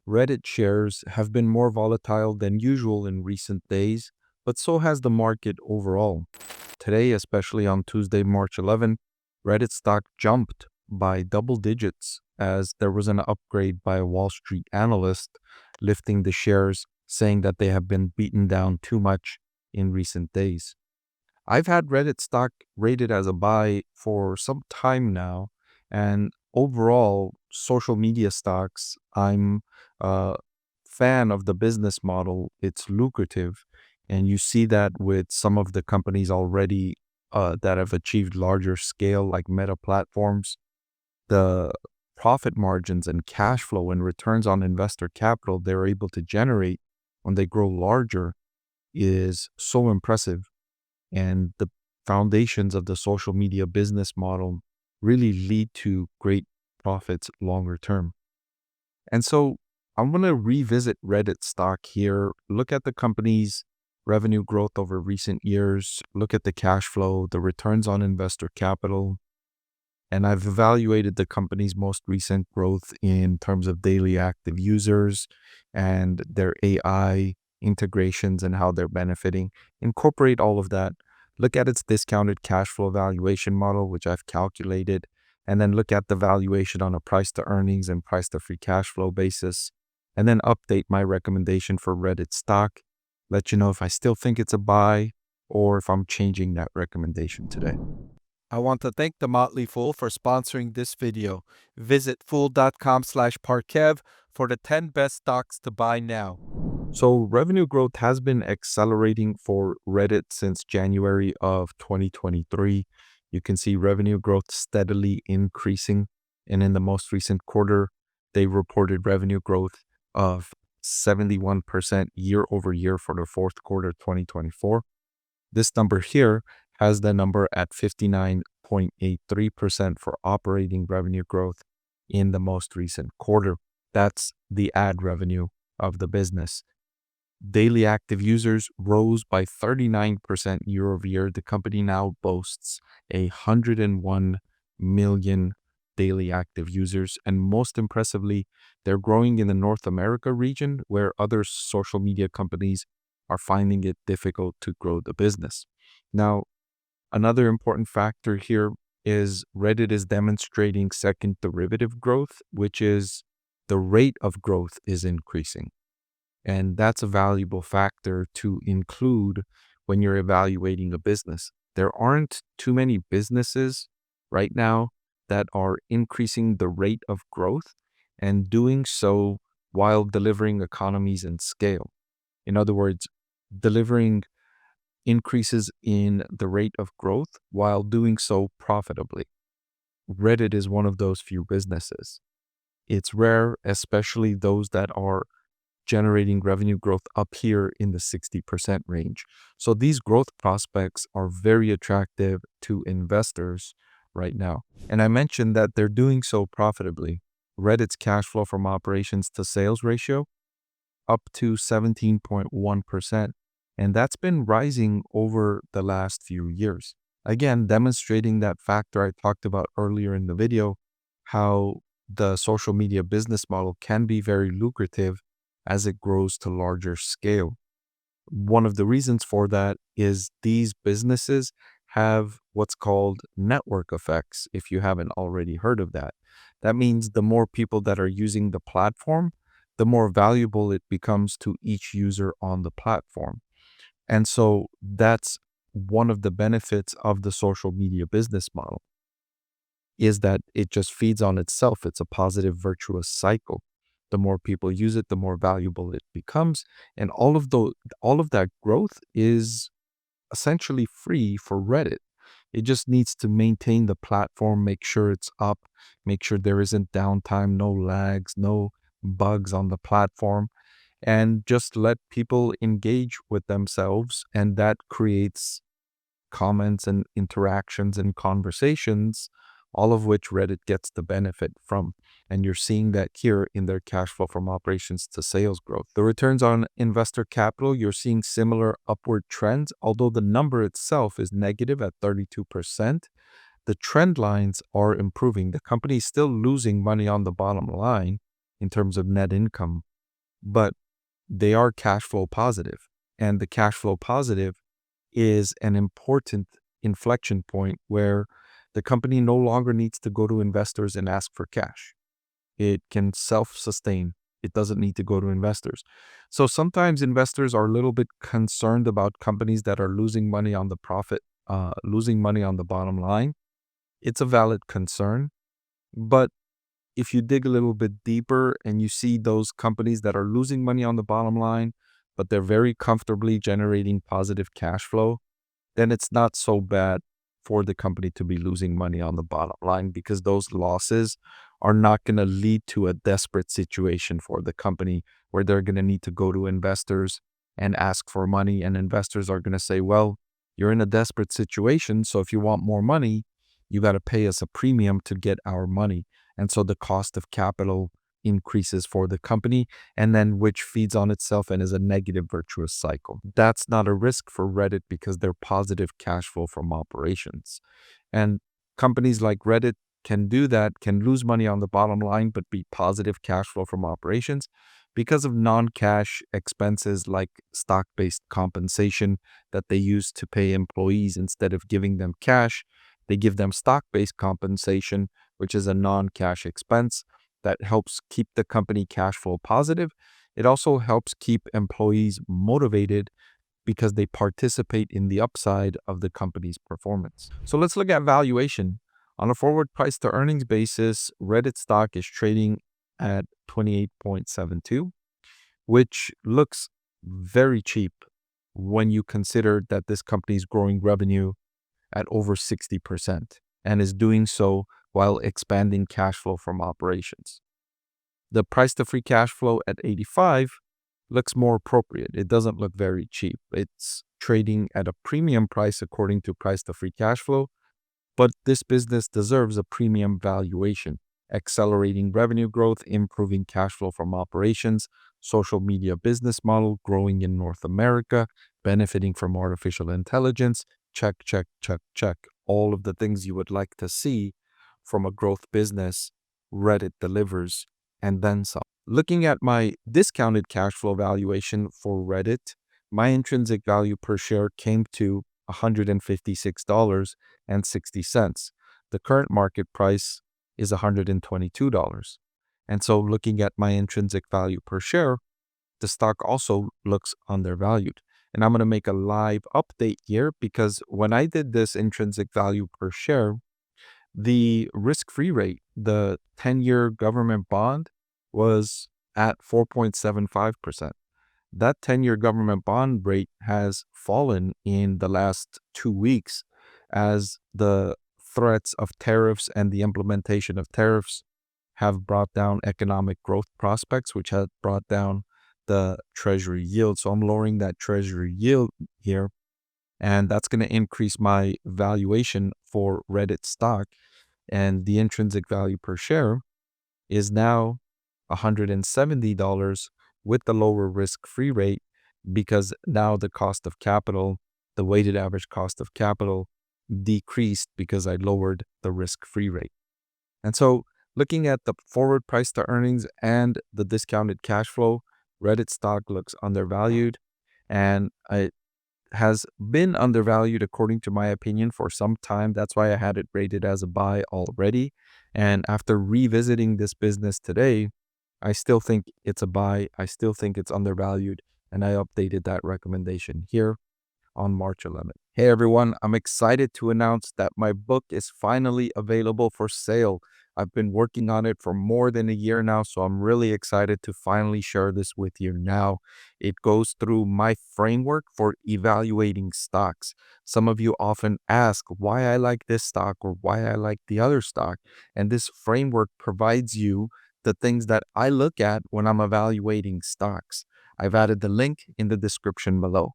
Reddit shares have been more volatile than usual in recent days, but so has the market overall. Today, especially on Tuesday, March 11, Reddit stock jumped by double digits as there was an upgrade by a Wall Street analyst lifting the shares, saying that they have been beaten down too much in recent days. I've had Reddit stock rated as a buy for some time now, and overall, social media stocks, I'm a fan of the business model. It's lucrative, and you see that with some of the companies already that have achieved larger scale, like Meta platforms. The profit margins and cash flow and returns on investor capital they're able to generate when they grow larger is so impressive, and the foundations of the social media business model really lead to great profits longer term. And so I'm going to revisit Reddit stock here, look at the company's revenue growth over recent years, look at the cash flow, the returns on investor capital, and I've evaluated the company's most recent growth in terms of daily active users and their AI integrations and how they're benefiting. Incorporate all of that. Look at its discounted cash flow valuation model, which I've calculated, and then look at the valuation on a price to earnings and price to free cash flow basis, and then update my recommendation for Reddit stock. Let you know if I still think it's a buy or if I'm changing that recommendation today. I want to thank the Motley Fool for sponsoring this video. Visit fool.com/Parkev for the 10 best stocks to buy now. So revenue growth has been accelerating for Reddit since January of 2023. You can see revenue growth steadily increasing. And in the most recent quarter, they reported revenue growth of 71% year over year for the fourth quarter 2024. This number here has the number at 59.83% for operating revenue growth in the most recent quarter. That's the ad revenue of the business. Daily active users rose by 39% year over year. The company now boasts 101 million daily active users. And most impressively, they're growing in the North America region where other social media companies are finding it difficult to grow the business. Now, another important factor here is Reddit is demonstrating second derivative growth, which is the rate of growth is increasing. And that's a valuable factor to include when you're evaluating a business. There aren't too many businesses right now that are increasing the rate of growth and doing so while delivering economies and scale. In other words, delivering increases in the rate of growth while doing so profitably. Reddit is one of those few businesses. It's rare, especially those that are generating revenue growth up here in the 60% range. So these growth prospects are very attractive to investors right now. And I mentioned that they're doing so profitably. Reddit's cash flow from operations to sales ratio up to 17.1%. And that's been rising over the last few years. Again, demonstrating that factor I talked about earlier in the video, how the social media business model can be very lucrative as it grows to larger scale. One of the reasons for that is these businesses have what's called network effects, if you haven't already heard of that. That means the more people that are using the platform, the more valuable it becomes to each user on the platform. And so that's one of the benefits of the social media business model, is that it just feeds on itself. It's a positive, virtuous cycle. The more people use it, the more valuable it becomes. And all of that growth is essentially free for Reddit. It just needs to maintain the platform, make sure it's up, make sure there isn't downtime, no lags, no bugs on the platform, and just let people engage with themselves. And that creates comments and interactions and conversations, all of which Reddit gets the benefit from. And you're seeing that here in their cash flow from operations to sales growth. The returns on investor capital, you're seeing similar upward trends, although the number itself is negative at 32%. The trend lines are improving. The company is still losing money on the bottom line in terms of net income, but they are cash flow positive. And the cash flow positive is an important inflection point where the company no longer needs to go to investors and ask for cash. It can self-sustain. It doesn't need to go to investors. So sometimes investors are a little bit concerned about companies that are losing money on the profit, losing money on the bottom line. It's a valid concern, but if you dig a little bit deeper and you see those companies that are losing money on the bottom line, but they're very comfortably generating positive cash flow, then it's not so bad for the company to be losing money on the bottom line, because those losses are not going to lead to a desperate situation for the company where they're going to need to go to investors and ask for money. And investors are going to say, well, you're in a desperate situation, so if you want more money, you got to pay us a premium to get our money. And so the cost of capital increases for the company, and then which feeds on itself and is a negative virtuous cycle. That's not a risk for Reddit because they're positive cash flow from operations. And companies like Reddit can do that, can lose money on the bottom line, but be positive cash flow from operations because of non-cash expenses like stock-based compensation that they use to pay employees. Instead of giving them cash, they give them stock-based compensation, which is a non-cash expense that helps keep the company cash flow positive. It also helps keep employees motivated because they participate in the upside of the company's performance. So let's look at valuation. On a forward price to earnings basis, Reddit stock is trading at 28.72, which looks very cheap when you consider that this company is growing revenue at over 60% and is doing so while expanding cash flow from operations. The price to free cash flow at 85 looks more appropriate. It doesn't look very cheap. It's trading at a premium price according to price to free cash flow, but this business deserves a premium valuation. Accelerating revenue growth, improving cash flow from operations, social media business model growing in North America, benefiting from artificial intelligence. Check, check, check, check. All of the things you would like to see from a growth business, Reddit delivers, and then some. Looking at my discounted cash flow valuation for Reddit, my intrinsic value per share came to $156.60. The current market price is $122. And so looking at my intrinsic value per share, the stock also looks undervalued. And I'm going to make a live update here because when I did this intrinsic value per share, the risk-free rate, the 10-year government bond, was at 4.75%. That 10-year government bond rate has fallen in the last 2 weeks as the threats of tariffs and the implementation of tariffs have brought down economic growth prospects, which has brought down the treasury yield. So I'm lowering that treasury yield here, and that's going to increase my valuation for Reddit stock. And the intrinsic value per share is now $170 with the lower risk-free rate, because now the cost of capital, the weighted average cost of capital, decreased because I lowered the risk-free rate. And so looking at the forward price to earnings and the discounted cash flow, Reddit stock looks undervalued, and it has been undervalued according to my opinion for some time. That's why I had it rated as a buy already. And after revisiting this business today, I still think it's a buy. I still think it's undervalued, and I updated that recommendation here on March 11th. Hey everyone, I'm excited to announce that my book is finally available for sale. I've been working on it for more than a year now, so I'm really excited to finally share this with you now. It goes through my framework for evaluating stocks. Some of you often ask why I like this stock or why I like the other stock, and this framework provides you the things that I look at when I'm evaluating stocks. I've added the link in the description below.